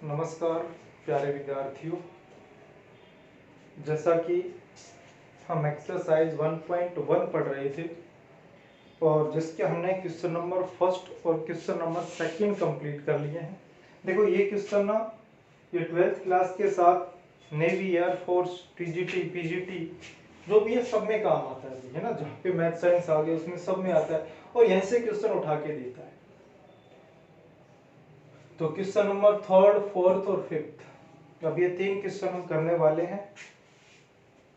नमस्कार प्यारे विद्यार्थियों, जैसा कि हम एक्सरसाइज 1.1 पढ़ रहे थे और जिसके हमने क्वेश्चन नंबर फर्स्ट और क्वेश्चन नंबर सेकंड कंप्लीट कर लिए हैं। देखो ये क्वेश्चन ना ये 12th क्लास के साथ नेवी, एयरफोर्स, टीजीटी, पीजीटी जो भी है सब में काम आता है ना। जहाँ पे मैथ साइंस आ गया उसमें सब में आता है और यहीं से क्वेश्चन उठा के देता है। तो क्वेश्चन नंबर थर्ड, फोर्थ और फिफ्थ, अब ये 3 क्वेश्चन हम करने वाले हैं।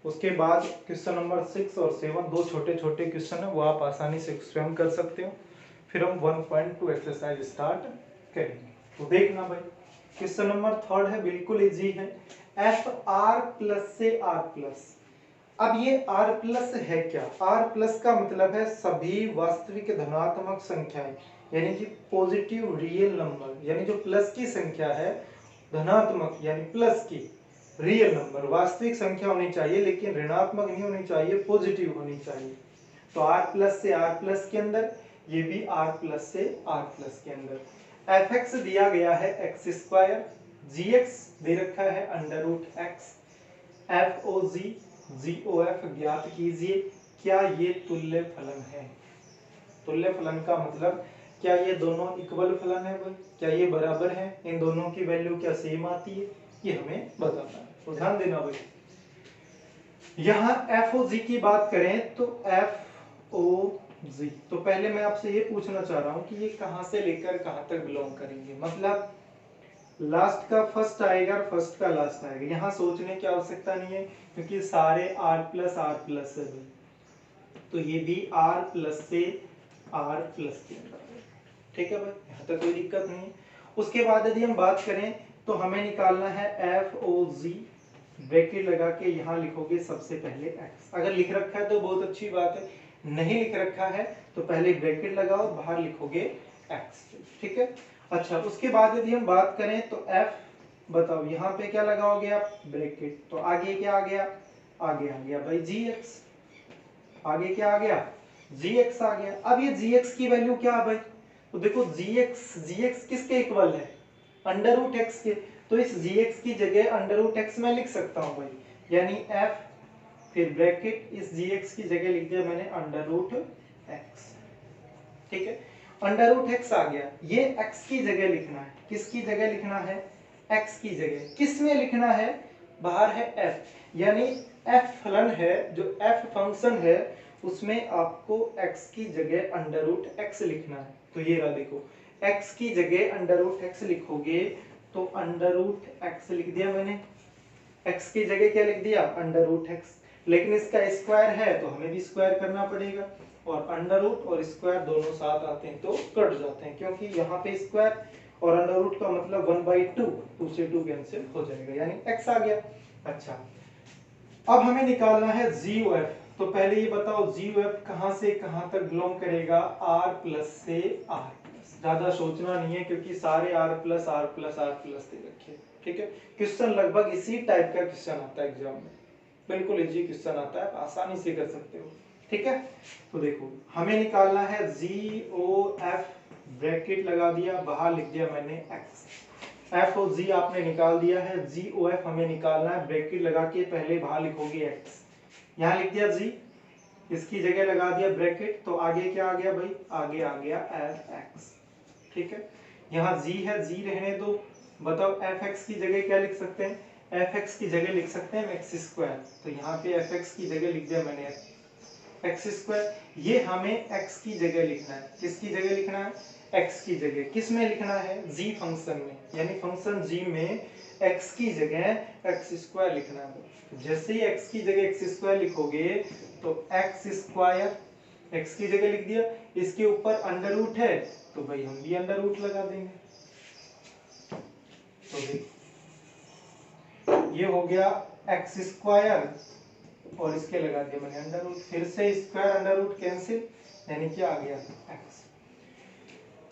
उसके बाद क्वेश्चन नंबर 6 और 7 दो छोटे छोटे क्वेश्चन है, वो आप आसानी से स्वयं कर सकते हो। फिर हम 1.2 एक्सरसाइज स्टार्ट करेंगे। तो देखना भाई, क्वेश्चन नंबर थर्ड है, बिल्कुल इजी है। एफ आर प्लस से आर प्लस। अब ये आर प्लस है क्या? आर प्लस का मतलब है सभी वास्तविक धनात्मक संख्याएं, यानी कि पॉजिटिव रियल नंबर, यानी जो प्लस की संख्या है धनात्मक यानी प्लस की रियल नंबर वास्तविक संख्या होनी चाहिए, लेकिन ऋणात्मक नहीं होनी चाहिए, पॉजिटिव होनी चाहिए। तो आर प्लस से आर प्लस के अंदर, ये भी आर प्लस से आर प्लस के अंदर। एफ एक्स दिया गया है एक्स स्क्वायर, जी एक्स दे रखा है under root X, F O G G O F ज्ञात कीजिए। क्या ये तुल्य फलन है? तुल्य फलन का मतलब क्या ये दोनों इक्वल फलन है भाई? क्या ये बराबर है? इन दोनों की वैल्यू क्या सेम आती है? ये हमें बताना है। तो ध्यान देना भाई, यहाँ एफ ओ जी की बात करें तो एफ ओ जी, तो पहले मैं आपसे ये पूछना चाह रहा हूँ कि ये कहाँ से लेकर कहाँ तक बिलोंग करेंगे। मतलब लास्ट का फर्स्ट आएगा और फर्स्ट का लास्ट आएगा। यहाँ सोचने की आवश्यकता नहीं है क्योंकि सारे आर प्लस है। तो ये भी आर प्लस से आर प्लस के अंदर, ठीक है भाई, यहाँ तक कोई दिक्कत नहीं है। उसके बाद यदि हम बात करें तो हमें निकालना है एफ ओ जी, ब्रैकेट लगा के यहाँ लिखोगे सबसे पहले एक्स। अगर लिख रखा है तो बहुत अच्छी बात है, नहीं लिख रखा है तो पहले ब्रैकेट लगाओ, बाहर लिखोगे एक्स, ठीक है। अच्छा, उसके बाद यदि हम बात करें तो एफ, बताओ यहाँ पे क्या लगाओगे आप? ब्रैकेट। तो आगे क्या आ गया? आगे आ गया भाई जी एक्स, आगे क्या आ गया? जी एक्स आ गया। अब ये जी एक्स की वैल्यू क्या है भाई? तो देखो जी एक्स किसके इक्वल है? अंडर रूट एक्स के। तो इस जी एक्स की जगह अंडर रूट एक्स मैं लिख सकता हूँ भाई, यानी एफ फिर ब्रैकेट, इस जी एक्स की जगह लिख दिया मैंने अंडर रूट एक्स, ठीक है। अंडर रूट एक्स आ गया, ये एक्स की जगह लिखना है। किसकी जगह लिखना है? एक्स की जगह। किस में लिखना है? बाहर है एफ, यानी एफ फलन है, जो एफ फंक्शन है उसमें आपको एक्स की जगह अंडर रूट एक्स लिखना है। तो ये रहा, देखो एक्स की जगह अंडर रूट एक्स लिखोगे तो अंडर रूट एक्स लिख दिया मैंने, एक्स की जगह क्या लिख दिया? Under root X. लेकिन इसका स्क्वायर है तो हमें भी स्क्वायर करना पड़ेगा, और अंडर रूट और स्क्वायर दोनों साथ आते हैं तो कट जाते हैं, क्योंकि यहाँ पे स्क्वायर और अंडर रूट का मतलब 1/2, 2 से 2 कैंसिल हो जाएगा, यानी x आ गया। अच्छा, अब हमें निकालना है GOF। तो पहले ये बताओ GOF कहाँ से कहाँ तक बिलोंग करेगा? R प्लस से R प्लस। ज्यादा सोचना नहीं है क्योंकि सारे R प्लस दे रखे, ठीक है। क्वेश्चन लगभग इसी टाइप का क्वेश्चन आता है एग्जाम में, बिल्कुल इजी क्वेश्चन आता है, आसानी से कर सकते हो, ठीक है। तो देखो हमें निकालना है GOF, ब्रैकेट लगा दिया, बाहर लिख दिया मैंने x। एफ ओ जी आपने निकाल दिया है, GOF हमें निकालना है, ब्रैकेट लगा के पहले बाहर लिखोगे x, यहाँ लिख दिया g, इसकी जगह लगा दिया ब्रैकेट, तो आगे क्या आ गया भाई? आगे आ गया fx, ठीक है। यहाँ g है, g रहने दो। बताओ fx की जगह क्या लिख सकते हैं? fx की जगह लिख सकते हैं x स्क्वायर, तो यहाँ पे fx की जगह लिख दिया मैंने एक्स स्क्वायर। ये हमें x की जगह लिखना है। किसकी जगह लिखना है? x की जगह। किस में लिखना है? g फंक्शन में, यानी फंक्शन g में x की जगह x स्क्वायर लिखना है। जैसे ही x की जगह x स्क्वायर लिखोगे तो x स्क्वायर x की जगह लिख दिया, इसके ऊपर अंडर रूट है तो भाई हम भी अंडर रूट लगा देंगे। तो देखो ये हो गया x स्क्वायर और इसके लगा दिया मैंने अंडर रूट, फिर से स्क्वायर अंडर रूट कैंसिल, यानी कि आ गया x।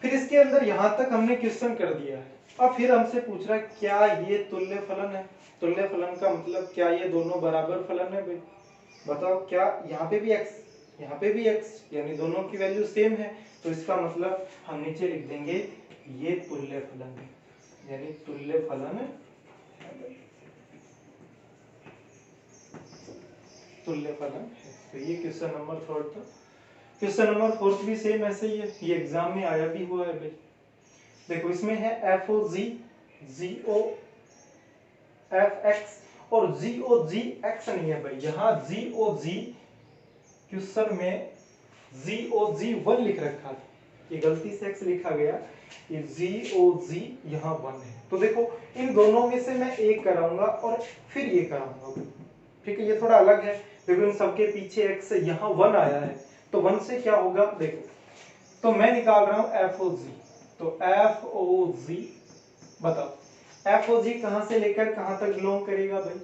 फिर इसके अंदर यहां तक हमने क्वेश्चन कर दिया है। अब फिर हमसे पूछ रहा है क्या ये तुल्य फलन है? तुल्य फलन का मतलब क्या ये दोनों बराबर फलन है भाई? बताओ, क्या यहाँ पे भी x यहाँ पे भी x, यानी दोनों की वैल्यू सेम है, तो इसका मतलब हम नीचे लिख देंगे ये तुल्य फलन है। यानी तुल्य फलन है, तुल्य फलन है। तो ये क्वेश्चन नंबर 3 था। क्वेश्चन नंबर 4 भी सेम ऐसे ही है, ये एग्जाम में आया भी हुआ है भाई। देखो इसमें है F O G, G O F x और जी ओ जी एक्स नहीं है भाई, यहाँ जी ओ जी क्वेश्चन में जी ओ जी 1 लिख रखा था, ये गलती से एक्स लिखा गया, ये जी ओ जी यहाँ 1 है। तो देखो इन दोनों में से मैं एक कराऊंगा और फिर ये कराऊंगा, ठीक है, ये थोड़ा अलग है। देखो इन सबके पीछे एक्स यहाँ 1 आया है, तो 1 से क्या होगा, देखो तो मैं निकाल रहा हूं एफ ओ जी। तो एफ ओ जी बताओ एफ ओ जी कहां से लेकर कहां तक बिलोंग करेगा भाई,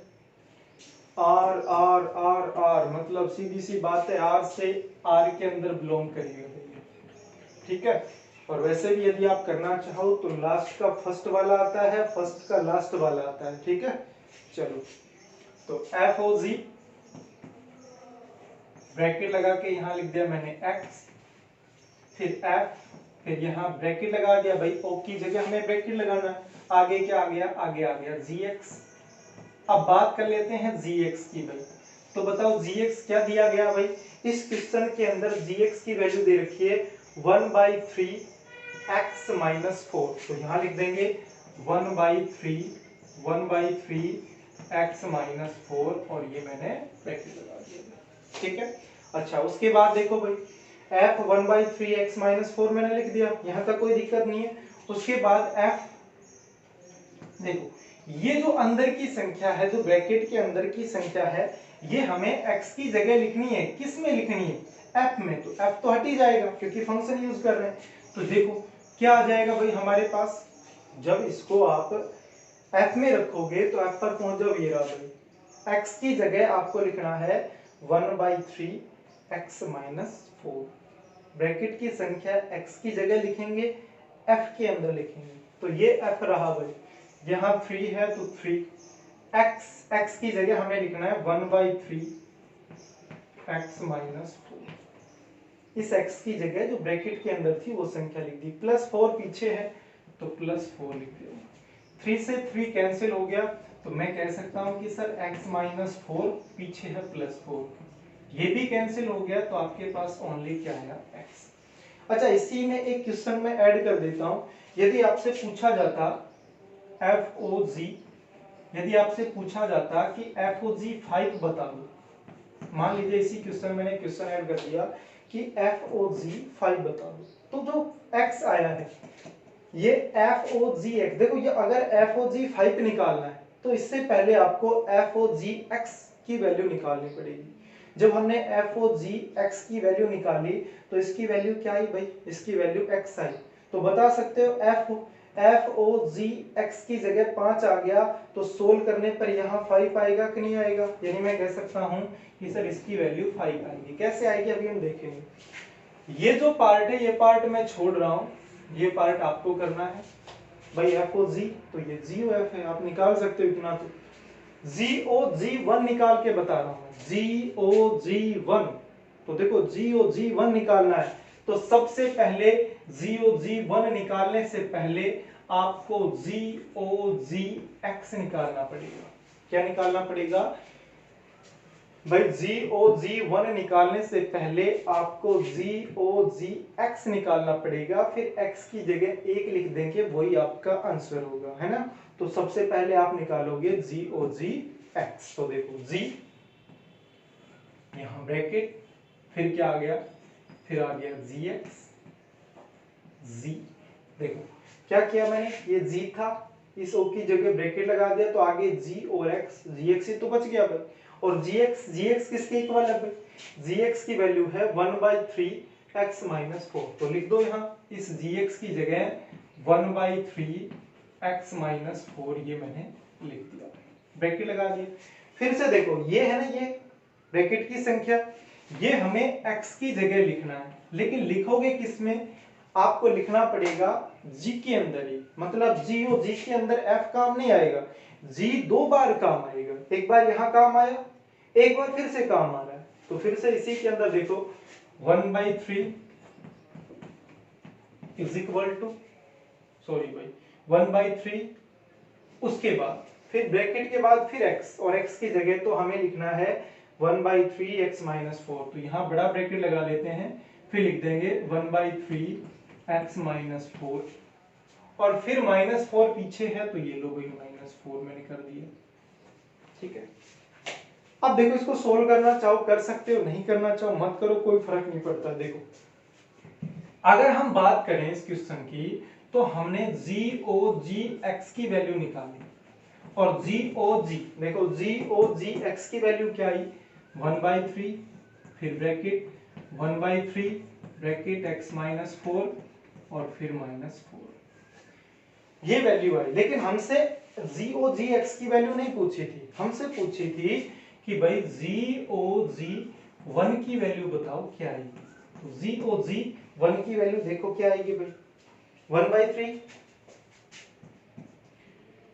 आर आर आर आर, मतलब सीधी सी बात है, आर से आर के अंदर बिलोंग करेगा भाई, ठीक है। और वैसे भी यदि आप करना चाहो तो लास्ट का फर्स्ट वाला आता है, फर्स्ट का लास्ट वाला आता है, ठीक है। चलो तो एफ ओ जी ब्रैकेट लगा के यहां लिख दिया मैंने x, फिर f, फिर यहाँ ब्रैकेट लगा दिया भाई, o की जगह हमें ब्रैकेट लगाना है, आगे क्या आ गया, आगे आ गया gx। अब बात कर लेते हैं gx की भाई। तो बताओ gx क्या दिया गया भाई, इस क्वेश्चन के अंदर gx की वैल्यू दे रखी है 1/3 x - 4। तो यहाँ लिख देंगे 1/3 x - 4 और ये मैंने ब्रैकेट लगा दिया, ठीक है। अच्छा उसके बाद देखो भाई f 1/3 x - 4 मैंने लिख दिया, यहाँ तक कोई दिक्कत नहीं है। उसके बाद f देखो ये जो अंदर की संख्या है, जो ब्रैकेट के अंदर की संख्या है, ये हमें x की जगह लिखनी है, किस में लिखनी है, f में। तो f तो हट ही जाएगा क्योंकि फंक्शन यूज कर रहे हैं। तो देखो क्या आ जाएगा भाई हमारे पास, जब इसको आप f में रखोगे तो f पर पहुंच जाओ, ये रहा भाई x की जगह आपको लिखना है 1/3 x - 4। ब्रैकेट की संख्या x की जगह लिखेंगे, f के अंदर लिखेंगे, तो ये f रहा भाई, यहाँ 3 है तो 3 x की जगह हमें लिखना है 1/3 x - 4। इस x की जगह जो ब्रैकेट के अंदर थी वो संख्या लिख दी, +4 पीछे है तो +4 लिख दिया। 3 से 3 कैंसिल हो गया, तो मैं कह सकता हूं कि सर x - 4 पीछे है +4, ये भी कैंसिल हो गया, तो आपके पास ओनली क्या आया, x। अच्छा इसी में एक क्वेश्चन में ऐड कर देता हूं, यदि आपसे पूछा जाता FOG, यदि आपसे पूछा जाता कि FOG 5 बता दो, मान लीजिए इसी क्वेश्चन में मैंने क्वेश्चन ऐड कर दिया कि FOG 5 बता दो, तो जो x आया है ये FOGX, देखो ये अगर FOG 5 निकालना है तो इससे पहले आपको FOGX की वैल्यू निकालनी पड़ेगी। जब हमने FOGX की वैल्यू निकाली तो इसकी वैल्यू क्या आई भाई, इसकी वैल्यू x आई। तो बता सकते हो FOGX की जगह 5 आ गया, तो सोल्व करने पर यहाँ 5 आएगा कि नहीं आएगा, यानी मैं कह सकता हूँ कि सर इसकी वैल्यू 5 आएगी। कैसे आएगी अभी हम देखेंगे। ये जो पार्ट है ये पार्ट मैं छोड़ रहा हूँ, ये पार्ट आपको करना है भाई। FOG तो ये GOF है, आप निकाल सकते हो इतना, तो GOG1 निकाल के बता रहा हूं, GOG1। तो देखो GOG1 निकालना है, तो सबसे पहले GOG1 निकालने से पहले आपको GOGX निकालना पड़ेगा। क्या निकालना पड़ेगा भाई, GOG1 निकालने से पहले आपको GOGX निकालना पड़ेगा, फिर x की जगह 1 लिख देंगे, वही आपका आंसर होगा, है ना। तो सबसे पहले आप निकालोगे GOGX, तो देखो G यहां ब्रैकेट, फिर क्या आ गया, फिर आ गया GX, G। देखो क्या किया मैंने, ये G था, इस O की जगह ब्रैकेट लगा दिया, तो आगे G और X, GX ही तो बच गया भाई। और GX किसके इक्वल है भाई, GX की वैल्यू है 1/3 x - 4। तो लिख दो यहाँ इस GX की जगह 1/3 x - 4, ये मैंने लिख दिया, ब्रैकेट लगा दिया। फिर से देखो ये है ना, ये ब्रैकेट की संख्या, ये हमें x की जगह लिखना है, लेकिन लिखोगे किसमें, आपको लिखना पड़ेगा G के अंदर ही, मतलब G और G के अंदर F काम नहीं आएगा, G 2 बार काम आएगा, एक बार यहाँ काम आया, एक बार फिर से काम आ रहा है। तो फिर से इसी के अंदर देखो 1/3 इज इक्वल टू, सॉरी भाई 1/3, उसके बाद फिर ब्रैकेट के बाद फिर x, और x की जगह तो हमें लिखना है 1/3 x - 4, तो यहाँ बड़ा ब्रैकेट लगा लेते हैं, फिर लिख देंगे 1/3 x - 4, और फिर -4 पीछे है तो ये लो भाई -4 मैंने कर दिया। ठीक है, अब देखो इसको सोल्व करना चाहो कर सकते हो, नहीं करना चाहो मत करो, कोई फर्क नहीं पड़ता। देखो अगर हम बात करें इस क्वेश्चन की, तो हमने GOG x की वैल्यू निकाली, और GOG देखो GOG x की वैल्यू क्या आई 1/3, फिर ब्रैकेट 1/3 ब्रैकेट x - 4 और फिर -4, ये वैल्यू आई। लेकिन हमसे GOG x की वैल्यू नहीं पूछी थी, हमसे पूछी थी कि भाई GOG 1 की वैल्यू बताओ क्या आएगी। तो GOG 1 की वैल्यू देखो क्या आएगी भाई 1/3,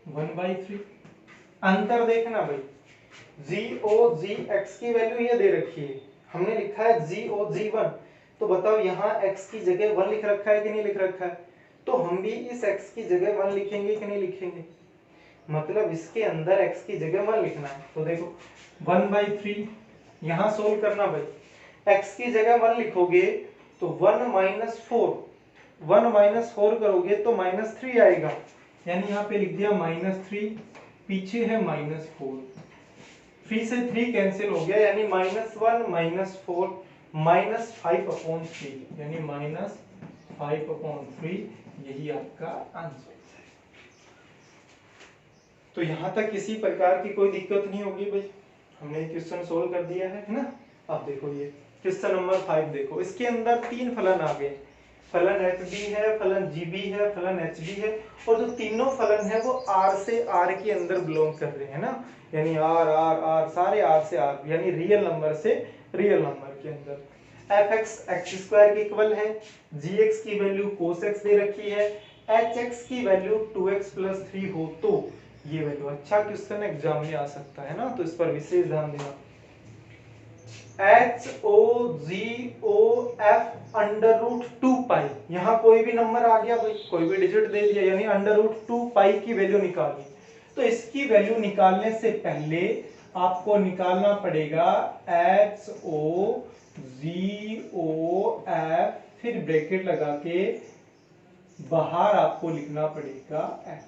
1/3। अंतर देखना भाई, GOG x की वैल्यू ये दे रखी है, हमने लिखा है GOG 1, तो बताओ यहाँ x की जगह 1 लिख रखा है कि नहीं लिख रखा है, तो हम भी इस x की जगह 1 लिखेंगे कि नहीं लिखेंगे, मतलब इसके अंदर x की जगह 1 लिखना है। तो देखो 1/3 यहाँ सोल्व करना भाई, x की जगह 1 लिखोगे तो 1 - 4, 1 - 4 करोगे तो -3 आएगा, यानी यहाँ पे लिख दिया -3, पीछे है -4, 3 से 3 कैंसिल हो गया, यानी -1 -4 -5/3, यानी -5/3, यही आपका आंसर है। तो यहाँ तक किसी प्रकार की कोई दिक्कत नहीं होगी भाई, हमने क्वेश्चन सोल्व कर दिया है ना। अब देखो ये क्वेश्चन नंबर 5 देखो, इसके अंदर 3 फलन आ गए, फलन FB है, फलन GB है, फलन HB है, और जो तीनों फलन है वो R से R के अंदर बिलोंग कर रहे हैं ना, यानी R R R सारे R से R, यानी रियल नंबर से रियल नंबर के अंदर। fx x² के इक्वल है, gx की वैल्यू cos x दे रखी है, hx की वैल्यू 2x + 3 हो तो ये वैल्यू। अच्छा क्वेश्चन एग्जाम में आ सकता है ना, तो इस पर विशेष ध्यान देना। HOGOF √2π, यहाँ कोई भी नंबर आ गया भाई, कोई भी डिजिट दे दिया, यानी √2π की वैल्यू निकालनी। तो इसकी वैल्यू निकालने से पहले आपको निकालना पड़ेगा HOGOF, फिर ब्रैकेट लगा के बाहर आपको लिखना पड़ेगा x।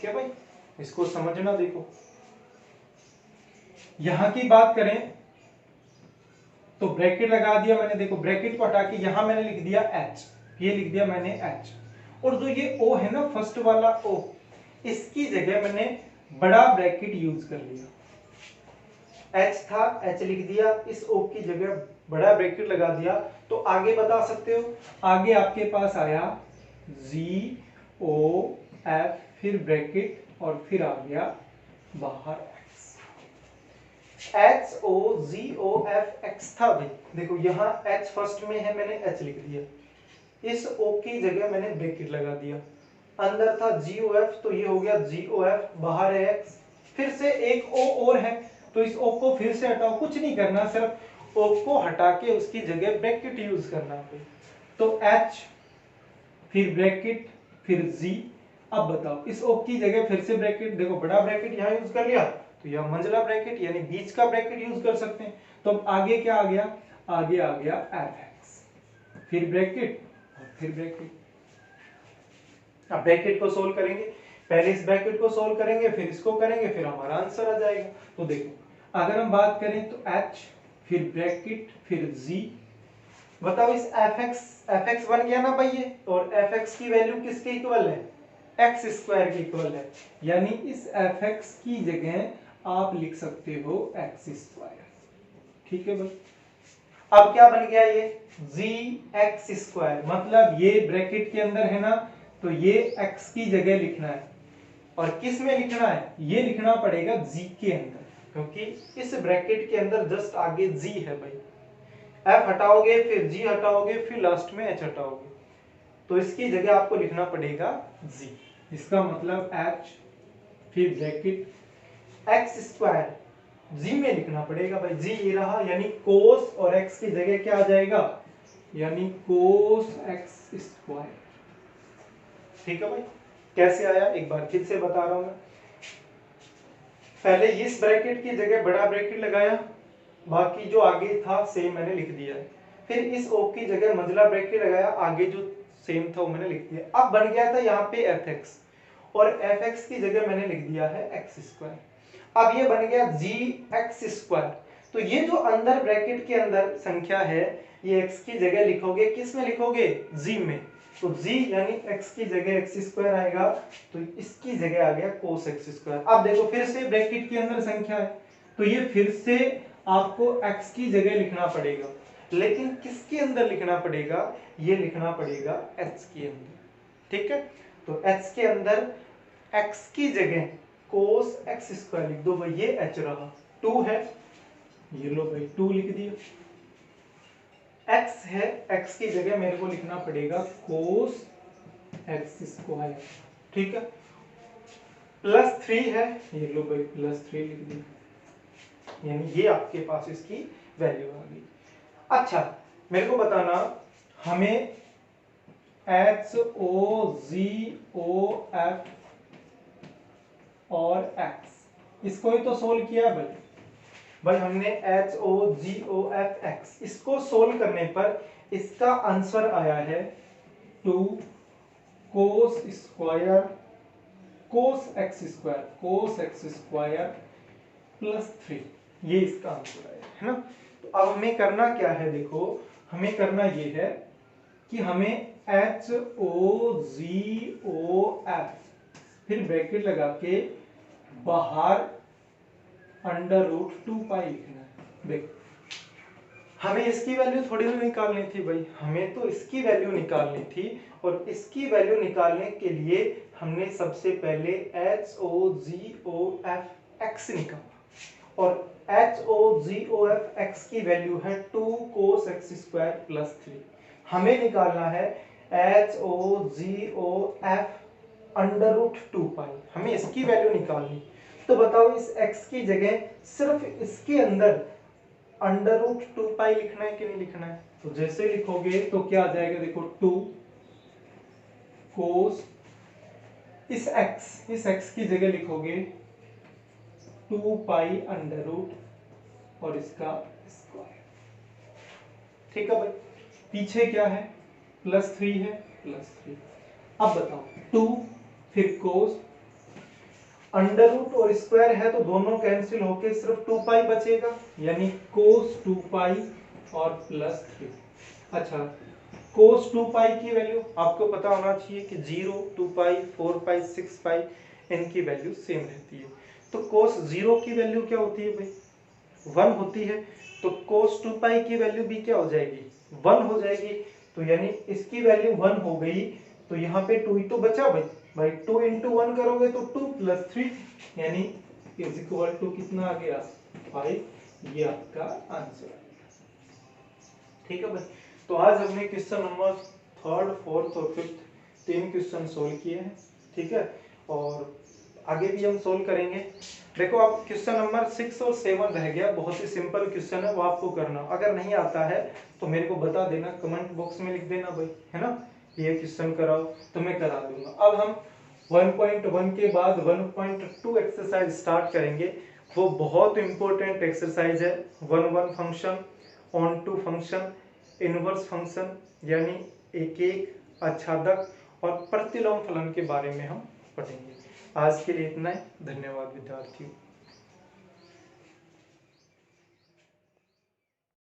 क्या भाई, इसको समझना। देखो यहां की बात करें तो ब्रैकेट लगा दिया मैंने, देखो ब्रैकेट को हटा के यहां मैंने लिख दिया h, ये लिख दिया मैंने h, और जो ये o है ना फर्स्ट वाला o, इसकी जगह मैंने बड़ा ब्रैकेट यूज कर लिया, h था h लिख दिया, इस o की जगह बड़ा ब्रैकेट लगा दिया। तो आगे बता सकते हो, आगे आपके पास आया GOF, फिर ब्रैकेट और फिर आ गया बाहर HOGOF x था भाई। देखो यहाँ h फर्स्ट में है, मैंने h लिख दिया, इस o की जगह मैंने ब्रैकेट लगा दिया, अंदर था GOF तो ये हो गया GOF, बाहर है x, फिर से एक o और है तो इस o को फिर से हटाओ, कुछ नहीं करना, सिर्फ o को हटा के उसकी जगह ब्रैकेट यूज करना है। तो h फिर ब्रैकेट फिर g, अब बताओ इस o की जगह फिर से ब्रैकेट, देखो बड़ा ब्रैकेट यहाँ यूज कर लिया तो यह मंझला ब्रैकेट यानी बीच का ब्रैकेट यूज कर सकते हैं। तो अब आगे क्या आ गया, आगे आ गया fx, फिर ब्रैकेट और फिर ब्रैकेट। अब ब्रैकेट को सोल्व करेंगे, पहले इस ब्रैकेट को सोल्व करेंगे फिर इसको करेंगे, फिर हमारा आंसर आ जाएगा। तो देखो अगर हम बात करें तो h फिर ब्रैकेट फिर g, बताओ इस fx बन गया ना भाई ये, और fx की वैल्यू किसके इक्वल है, x² के इक्वल है, यानी इस fx की जगह आप लिख सकते हो x²। ठीक है भाई, अब क्या बन गया ये gx², मतलब ये ब्रैकेट के अंदर है ना, तो ये x की जगह लिखना है, और किस में लिखना है, ये लिखना पड़ेगा g के अंदर, क्योंकि इस ब्रैकेट के अंदर जस्ट आगे g है भाई, f हटाओगे फिर g हटाओगे फिर लास्ट में h हटाओगे, तो इसकी जगह आपको लिखना पड़ेगा g, इसका मतलब h फिर ब्रैकेट x², g में लिखना पड़ेगा भाई, g ये रहा, यानी cos और x की जगह क्या आ जाएगा, यानी cos x²। ठीक है भाई, कैसे आया एक बार फिर से बता रहा हूं मैं। पहले इस ब्रैकेट की जगह बड़ा ब्रैकेट लगाया, बाकी जो आगे था सेम मैंने लिख दिया है। फिर इस ओ की जगह मंझला ब्रैकेट लगाया, आगे जो सेम था वो मैंने लिख दिया। अब बन गया था यहाँ पे एफ एक्स, और एफ एक्स की जगह मैंने लिख दिया है एक्स स्क्वायर। अब ये बन गया जी एक्स स्क्वायर। तो ये जो अंदर ब्रैकेट के अंदर संख्या है, ये x की जगह लिखोगे, किस में लिखोगे, g में। तो g यानी x की जगह एक्स स्क्वायर आएगा, तो इसकी जगह आ गया कोस एक्स स्क्वायर। अब देखो फिर से ब्रैकेट के अंदर संख्या है, तो ये फिर से आपको x की जगह लिखना पड़ेगा, लेकिन किसके अंदर लिखना पड़ेगा, ये लिखना पड़ेगा h के अंदर। ठीक है, तो h के अंदर x की जगह कोस एक्स स्क्वायर लिख दो भाई, ये h रहा, 2 है, ये लो भाई 2 लिख दिया। x है, x की जगह मेरे को लिखना पड़ेगा कोस एक्स स्क्वायर। ठीक है, प्लस 3 है, ये लो भाई प्लस 3 लिख दिया, यानी ये आपके पास इसकी वैल्यू आ गई। अच्छा मेरे को बताना, हमें एच ओ जी ओ एफ और x इसको ही तो सोल्व किया है भाई हमने एच ओ जी ओ एफ एक्स, इसको सोल्व करने पर इसका आंसर आया है 2 cos square cos x square plus 3, ये इसका आंसर आया है ना। तो अब हमें करना क्या है, देखो हमें करना ये है कि हमें एच ओ जी ओ एफ फिर ब्रैकेट लगा के बाहर अंडर रूट 2 पाई लिखना है। देख हमें इसकी वैल्यू थोड़ी ना निकालनी थी भाई, हमें तो इसकी वैल्यू निकालनी थी, और इसकी वैल्यू निकालने के लिए हमने सबसे पहले एच ओ जी ओ एफ एक्स निकाला, और एच ओ जी ओ एफ एक्स की वैल्यू है 2 कोस एक्स स्क्वायर प्लस 3। हमें निकालना है एच ओ जी ओ एफ अंडर रूट 2 पाई, हमें इसकी वैल्यू निकालनी। तो बताओ इस x की जगह सिर्फ इसके अंदर अंडर रूट 2 पाई लिखना है कि नहीं लिखना है, तो जैसे लिखोगे तो क्या आ जाएगा, देखो 2 कोस इस x की जगह लिखोगे 2 पाई अंडर रूट और इसका स्क्वायर। ठीक है भाई, पीछे क्या है, प्लस 3 है, प्लस 3। अब बताओ 2 फिर कोस अंडर रूट और स्क्वायर है, तो दोनों कैंसिल होके सिर्फ 2 पाई बचेगा, यानी कोस 2 पाई और प्लस 3। अच्छा कोस 2 पाई की वैल्यू आपको पता होना चाहिए कि 0, 2 पाई, 4 पाई, 6 पाई, इनकी वैल्यू सेम रहती है। तो कोस 0 की वैल्यू क्या होती है भाई, 1 होती है, तो कोस 2 पाई की वैल्यू भी क्या हो जाएगी, 1 हो जाएगी। तो यानी इसकी वैल्यू 1 हो गई, तो यहाँ पे 2 ही तो बचा भाई 2 इंटू 1 करोगे तो 2 प्लस 3, यानी इज इक्वल टू कितना आ गया 5, ये आपका आंसर है। ठीक है भाई, तो आज हमने क्वेश्चन नंबर 3rd, 4th और 5th 3 क्वेश्चन सोल्व किए हैं। ठीक है, और आगे भी हम सोल्व करेंगे। देखो आप क्वेश्चन नंबर 6 और 7 रह गया, बहुत ही सिंपल क्वेश्चन है, वो आपको करना। अगर नहीं आता है तो मेरे को बता देना, कमेंट बॉक्स में लिख देना भाई, है ना, ये क्वेश्चन कराओ तो मैं करा दूंगा। अब हम 1.1 के बाद 1.2 एक्सरसाइज स्टार्ट करेंगे, वो बहुत इंपॉर्टेंट एक्सरसाइज है। 1 function, onto function, inverse function, यानी एक एक आच्छादक और प्रतिलोम फलन के बारे में हम पढ़ेंगे। आज के लिए इतना ही, धन्यवाद विद्यार्थियों।